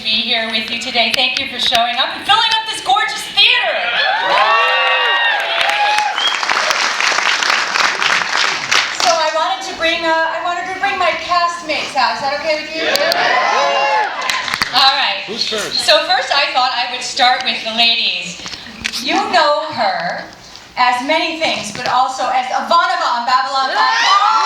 to be here with you today. Thank you for showing up and filling up this gorgeous theater. So I wanted to bring my castmates out. Is that okay with you? All right. Who's first? So first I thought I would start with the ladies. You know her as many things, but also as Ivanova on Babylon 5.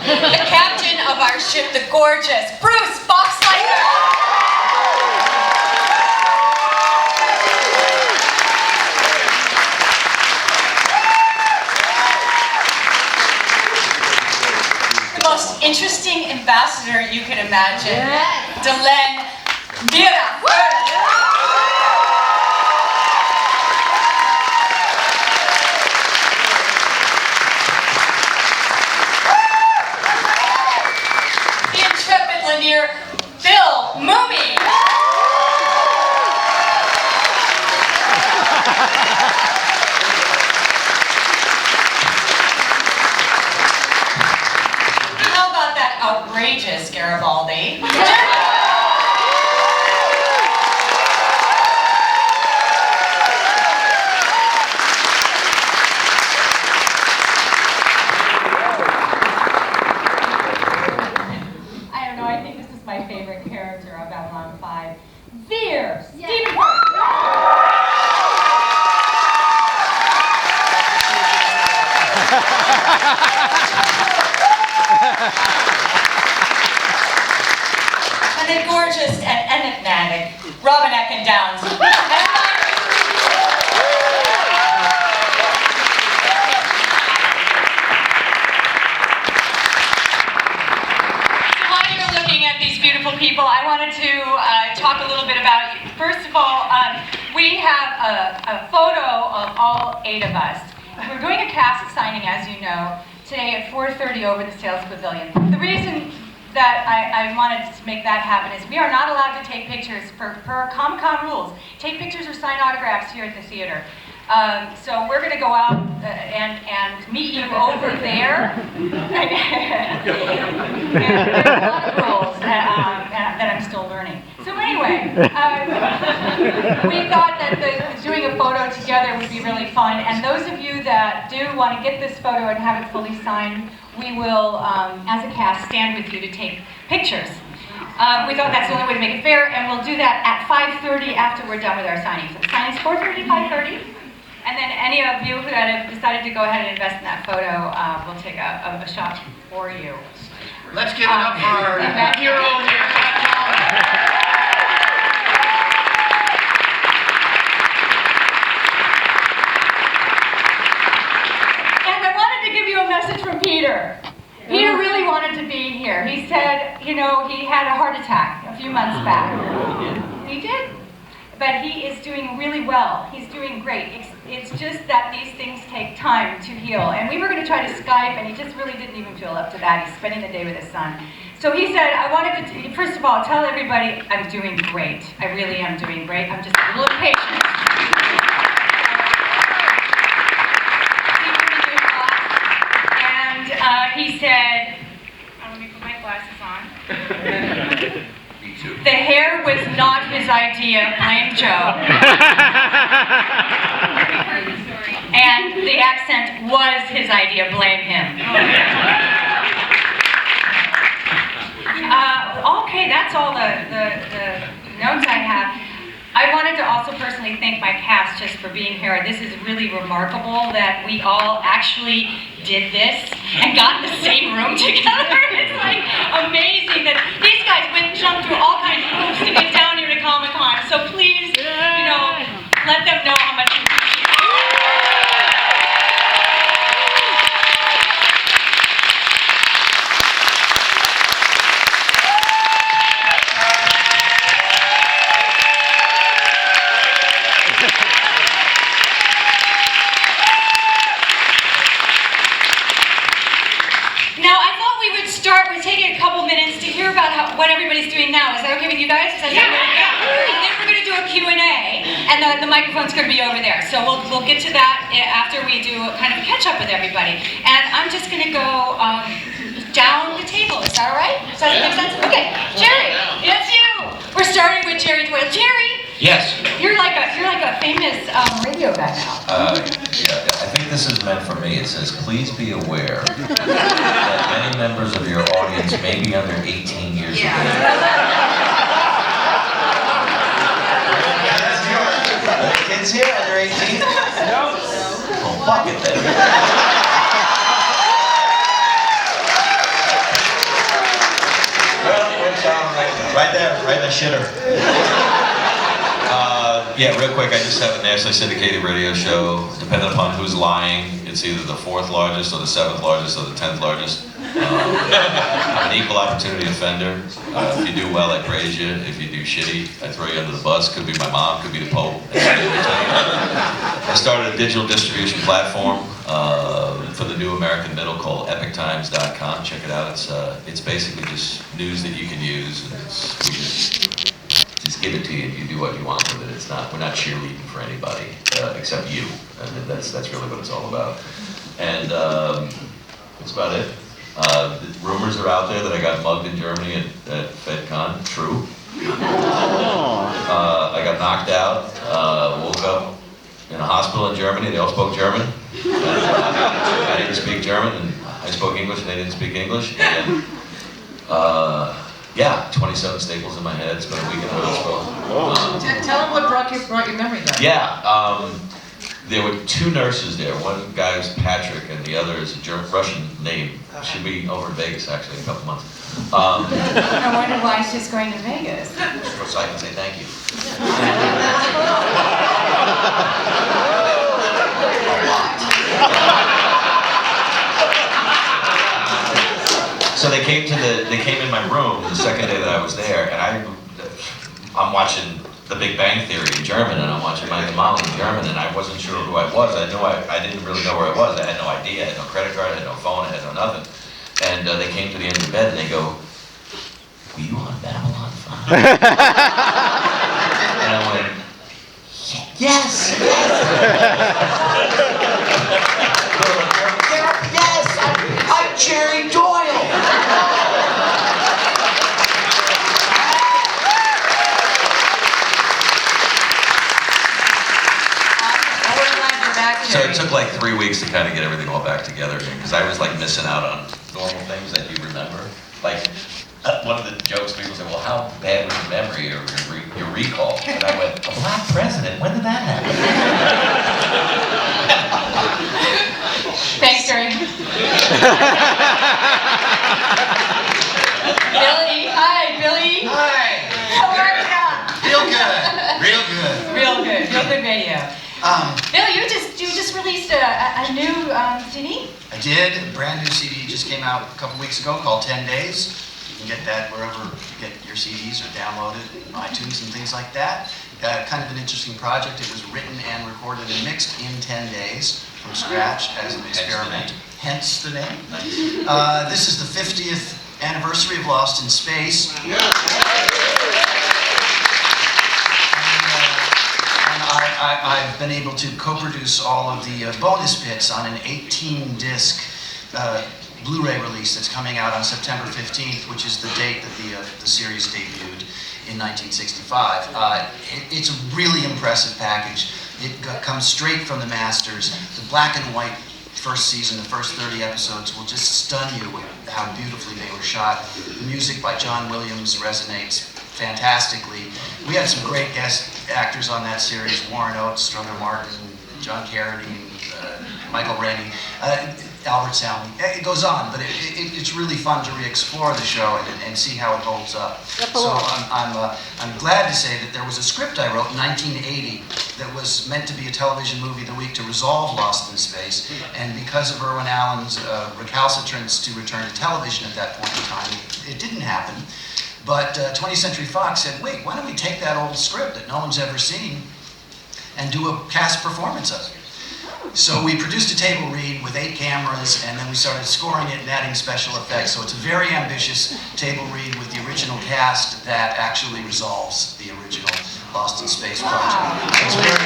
The captain of our ship, the gorgeous Bruce Boxleitner. The most interesting ambassador you can imagine, Delenn Mira. Lanier, Bill Mooney. How about that outrageous Garibaldi? I think this is my favorite character of Babylon 5. Veer! Yeah. Stephen And the gorgeous and enigmatic Robin Ekin Downs. People, I wanted to talk a little bit about you. First of all, we have a photo of all 8 of us. We're doing a cast signing, as you know, today at 4:30 over the Sales Pavilion. The reason that I wanted to make that happen is we are not allowed to take pictures per Comic-Con rules. Take pictures or sign autographs here at the theater. So we're going to go out and meet you over there. And there's a lot of rules that I'm still learning. So anyway, we thought that doing a photo together would be really fun. And those of you that do want to get this photo and have it fully signed, we will, as a cast, stand with you to take pictures. We thought that's the only way to make it fair, and we'll do that at 5:30 after we're done with our signing. So the signing's 4:30, 5:30. And then any of you that have decided to go ahead and invest in that photo, we'll take a shot for you. Let's give it up for our hero here. And I wanted to give you a message from Peter. Peter really wanted to be here. He said, you know, he had a heart attack a few months back. He did. But he is doing really well. He's doing great. It's just that these things take time to heal. And we were going to try to Skype, and he just really didn't even feel up to that. He's spending the day with his son. So he said, I wanted to, first of all, tell everybody I'm doing great. I really am doing great. I'm just a little impatient. And he said, let me put my glasses on. The hair was not his idea, blame Joe. And the accent was his idea, blame him. Okay, that's all the notes I have. I wanted to also personally thank my cast just for being here. This is really remarkable that we all actually did this and got in the same room together. It's like amazing that these guys went and jumped through all kinds of hoops to get down here to Comic-Con. So please, you know, let them know how much you appreciate it. we're taking a couple minutes to hear about what everybody's doing now. Is that okay with you guys? And then we're going to do a Q&A, and the microphone's going to be over there. So we'll get to that after we do kind of a catch-up with everybody. And I'm just going to go down the table. Is that all right? Does that make sense? Okay, Jerry, it's you. We're starting with Jerry Doyle. Jerry. Yes. You're like a famous radio guy now. Yeah, I think this is meant for me. It says, please be aware that many members of your audience may be under 18 years of age. Are there kids here under 18? No. Oh, fuck it then. Right there, right in the shitter. Yeah, real quick, I just have a nationally syndicated radio show. Depending upon who's lying, it's either the 4th largest or the 7th largest or the 10th largest. I'm an equal opportunity offender. If you do well, I praise you. If you do shitty, I throw you under the bus. Could be my mom, could be the Pope. I started a digital distribution platform for the new American middle called epictimes.com. Check it out. It's basically just news that you can use. We just give it to you and you do what you want with it. We're not cheerleading for anybody except you. And that's really what it's all about. And that's about it. The rumors are out there that I got mugged in Germany at FedCon. True. I got knocked out, woke up in a hospital in Germany. They all spoke German. I didn't speak German, and I spoke English, and they didn't speak English. And yeah, 27 staples in my head. It's been a week in the hospital. Tell them what brought your memory back. Yeah, there were 2 nurses there. One guy was Patrick, and the other is a Russian name. Should be over in Vegas, actually, in a couple months. I wonder why she's going to Vegas. So I can say thank you. So they came in my room the second day that I was there, and I'm watching The Big Bang Theory in German, and I'm watching Mike and Molly in German, and I wasn't sure who I was. I didn't really know where I was. I had no idea. I had no credit card. I had no phone. I had no nothing. And they came to the end of the bed, and they go, "Were you on Babylon 5?" And I went, "Yes, yes." Yes, I'm Jerry Doyle. So it took like 3 weeks to kind of get everything all back together again, because I was like missing out on normal things that you remember. Like one of the jokes, people say, "Well, how bad was your memory or your recall?" And I went, "A black president? When did that happen?" Thanks, Jerry. Billy, hi, Billy. Hi. How are you? Real good. Real good. Real good. Real good radio. Bill, you just released a new CD? I did. A brand new CD just came out a couple weeks ago called 10 Days. You can get that wherever you get your CDs or download it, iTunes and things like that. Kind of an interesting project. It was written and recorded and mixed in 10 days from scratch as an experiment. Hence the name. This is the 50th anniversary of Lost in Space. I've been able to co-produce all of the bonus bits on an 18-disc Blu-ray release that's coming out on September 15th, which is the date that the series debuted in 1965. It's a really impressive package. It comes straight from the masters. The black and white first season, the first 30 episodes will just stun you with how beautifully they were shot. The music by John Williams resonates fantastically. We had some great guest actors on that series: Warren Oates, Strother Martin, John Carradine, Michael Rennie, Albert Salmi. It goes on, but it's really fun to re-explore the show and see how it holds up. So I'm glad to say that there was a script I wrote in 1980 that was meant to be a television movie of the week to resolve Lost in Space, and because of Irwin Allen's recalcitrance to return to television at that point in time, it didn't happen. But 20th Century Fox said, "Wait, why don't we take that old script that no one's ever seen and do a cast performance of it?" So we produced a table read with 8 cameras, and then we started scoring it and adding special effects. So it's a very ambitious table read with the original cast that actually resolves the original Lost in Space project. It's very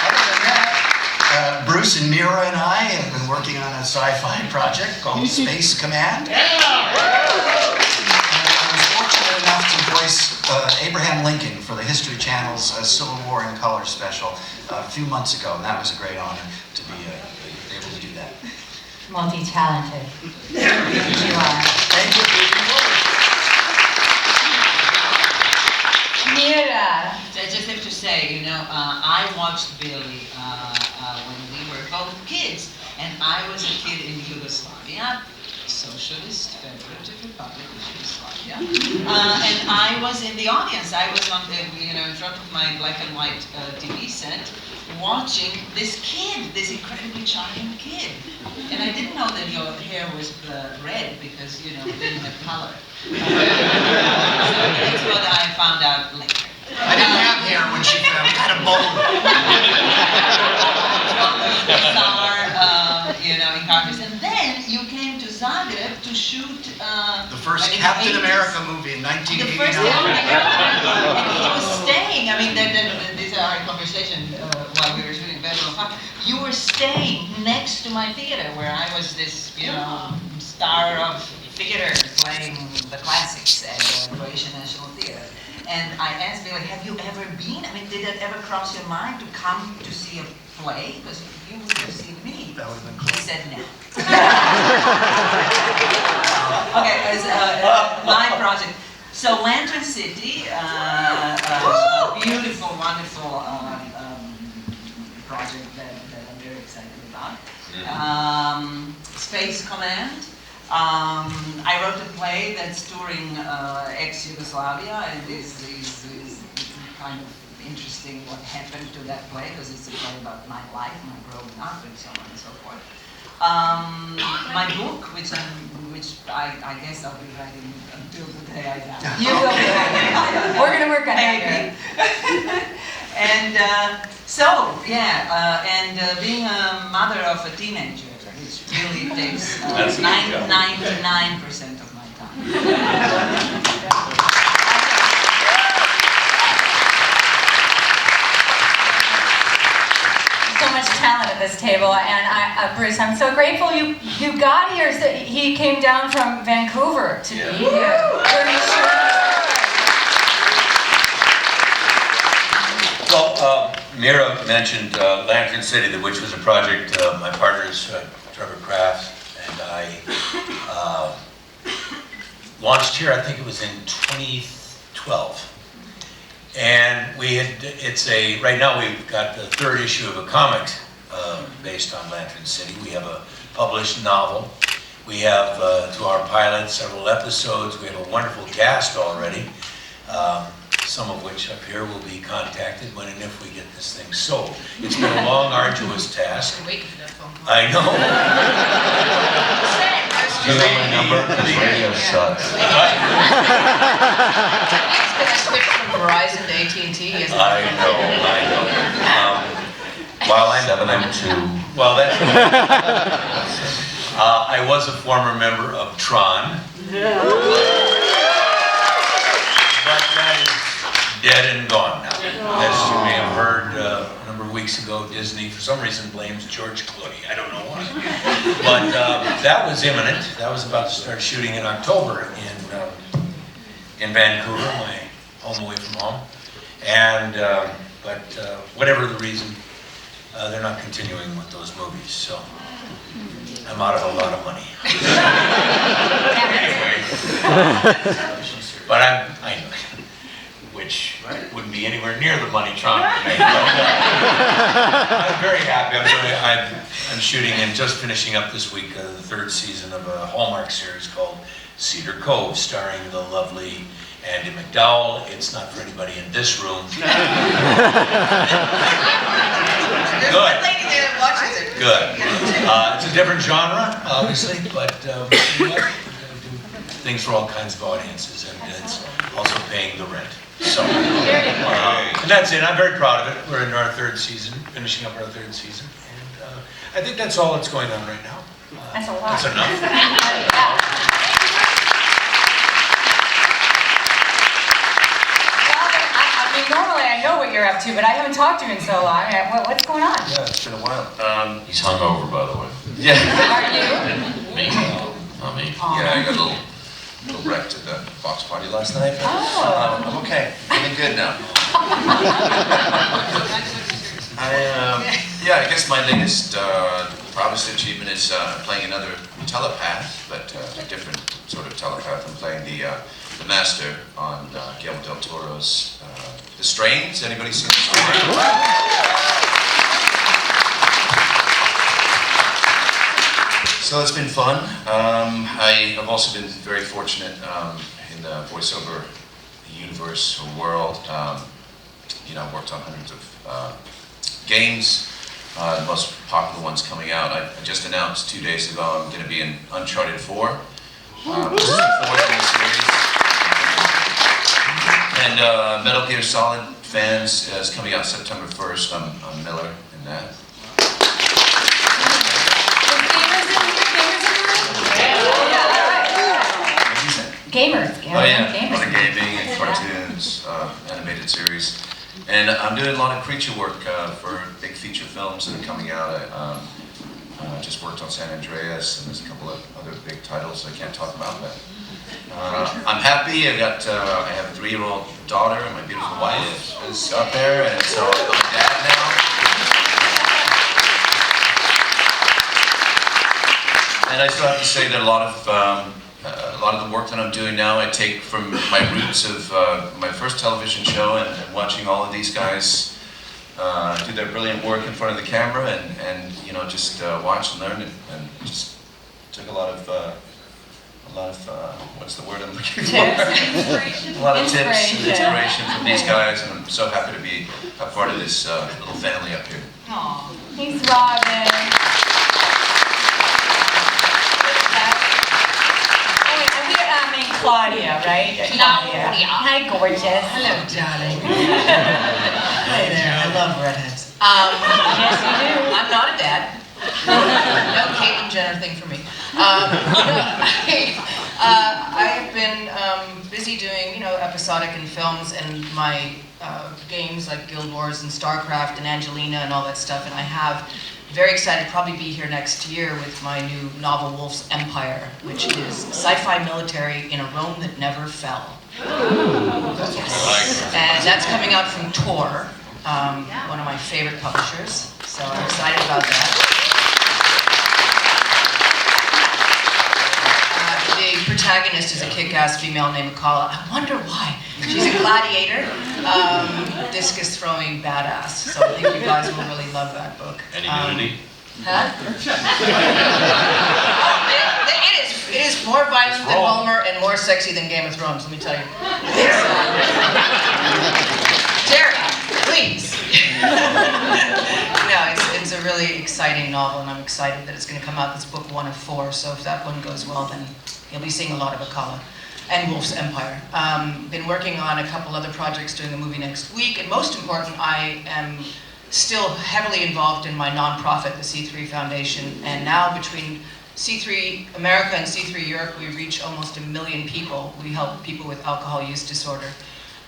Other than that, Bruce and Mira and I have been working on a sci-fi project called Space Command. I was fortunate enough to voice Abraham Lincoln for the History Channel's Civil War in Color special a few months ago, and that was a great honor to be able to do that. Multi-talented. You are. Thank you. Mira. I just have to say, you know, I watched Billy when we were both kids, and I was a kid in Yugoslavia, Socialist Federative Republic of Yugoslavia, and I was in the audience. I was on the, you know, in front of my black and white TV set, watching this kid, this incredibly charming kid, and I didn't know that your hair was red because, you know, it didn't have color. So that's what I found out later. I didn't have hair when she found kind of bald. You know, in Congress, and then you came to Zagreb to shoot The first like in Captain the 80s. America movie in The 1989. first one, and he was staying. I mean, these are our conversation while we were shooting Battle of Fire. You were staying next to my theater, where I was this, you know, star of theater playing the classics at the Croatian National Theater. And I asked Billy, have you ever been? I mean, did it ever cross your mind to come to see a play? Because you would have seen me. That would have been He cool. said no. Okay, as my project. So Lantern City, a beautiful, wonderful project that I'm very excited about. Space Command. I wrote a play that's touring ex-Yugoslavia, and is kind of interesting what happened to that play, because it's a play about my life, my growing up, and so on and so forth. My book, which I guess I'll be writing until the day I die. You will be right. We're going to work on that. And being a mother of a teenager, which really takes 99% of my time. So much talent at this table, and Bruce, I'm so grateful you got here. So he came down from Vancouver to be here. Well, Mira mentioned Lantern City, which was a project my partners, Trevor Kraft and I launched here. I think it was in 2012. And right now we've got the 3rd issue of a comic based on Lantern City. We have a published novel. We have, to our pilot, several episodes. We have a wonderful cast already, some of which up here will be contacted when and if we get this thing sold. It's been a long, arduous task. Wait for that phone call. I know. Do you know my number? Because radio sucks. Can I switch from Verizon to AT&T? Yes. I know. While I'm 702. well, that's. I was a former member of Tron, but that is dead and gone now. As you may have heard a number of weeks ago, Disney, for some reason, blames George Clooney. I don't know why. But that was imminent. That was about to start shooting in October in Vancouver, my home away from home. And but whatever the reason, they're not continuing with those movies. So I'm out of a lot of money. Anyway, but I know. Which wouldn't be anywhere near the money Tron would make. I'm very happy. I'm shooting and just finishing up this week the 3rd season of a Hallmark series called Cedar Cove, starring the lovely Andie MacDowell. It's not for anybody in this room. There's one lady there that watches it. Good. It's a different genre, obviously, but you know, we do things for all kinds of audiences, and it's also paying the rent. So, There you go. and that's it. I'm very proud of it. We're in our 3rd season, finishing up our 3rd season. And I think that's all that's going on right now. That's a lot. That's enough. Yeah. I mean, normally I know what you're up to, but I haven't talked to you in so long. What's going on? Yeah, it's been a while. He's hungover, by the way. Yeah. Are you? Me? Not me. Yeah, I got a little wrecked at the box party last night. But, Oh. I'm okay. Feeling good now. I guess my latest proudest achievement is playing another telepath, but a different sort of telepath. I'm playing the master on Guillermo del Toro's The Strains. Anybody seen The Strains? So it's been fun. I have also been very fortunate in the voiceover universe or world. I've worked on hundreds of games. The most popular ones coming out. I just announced 2 days ago I'm going to be in Uncharted 4, which is the 4th in the series. And Metal Gear Solid fans is coming out September 1st. I'm Miller in that. Gamers. Oh yeah, Gamers. a lot of gaming and cartoons, animated series. And I'm doing a lot of creature work for big feature films that are coming out. I just worked on San Andreas, and there's a couple of other big titles I can't talk about. But I'm happy. I have a 3-year-old daughter, and my beautiful wife is out there, and so I'm a dad now. And I still have to say that a lot of the work that I'm doing now, I take from my roots of my first television show and watching all of these guys do their brilliant work in front of the camera and just watch and learn and just took a lot of what's the word I'm looking for? A lot of tips and inspiration from these guys, and I'm so happy to be a part of this little family up here. Aw, he's Robin. Claudia, right? Claudia. Hi, gorgeous. Hello, darling. Hi there. I love redheads. Yes, you do. I'm not a dad. No Caitlyn Jenner thing for me. I have been busy doing, episodic in films and my games like Guild Wars and StarCraft and Angelina and all that stuff, and I have very excited to probably be here next year with my new novel Wolf's Empire, which is sci-fi military in a Rome that never fell. Yes. And that's coming out from Tor, one of my favorite publishers, so I'm excited about that. The protagonist is a kick-ass female named Makala. I wonder why. She's a gladiator, discus throwing badass. So I think you guys will really love that book. Any nudity? Huh? It is more violent than Homer and more sexy than Game of Thrones, let me tell you. Jerry, please. No, it's a really exciting novel, and I'm excited that it's going to come out. It's book 1 of 4, so if that one goes well, then you'll be seeing a lot of Akala and Wolf's Empire. Been working on a couple other projects, doing a movie next week, and most important, I am still heavily involved in my nonprofit, the C3 Foundation, and now between C3 America and C3 Europe, we reach almost 1 million people. We help people with alcohol use disorder.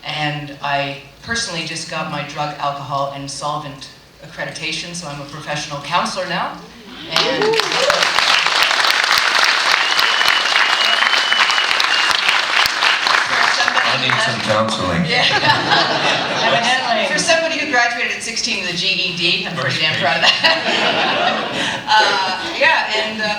And I personally just got my drug, alcohol, and solvent accreditation, so I'm a professional counselor now. And I need some counseling. Evidently. for somebody who graduated at 16 with a GED, I'm pretty damn proud of that.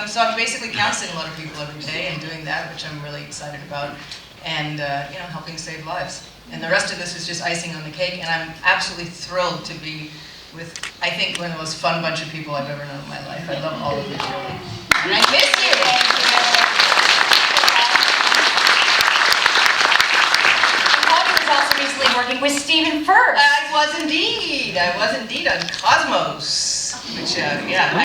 So I'm basically counseling a lot of people every day and doing that, which I'm really excited about, and helping save lives. And the rest of this is just icing on the cake, and I'm absolutely thrilled to be with, I think, one of the most fun bunch of people I've ever known in my life. I love all of you, really. And I miss you! Claudia was also recently working with Stephen First. I was indeed on Cosmos, which,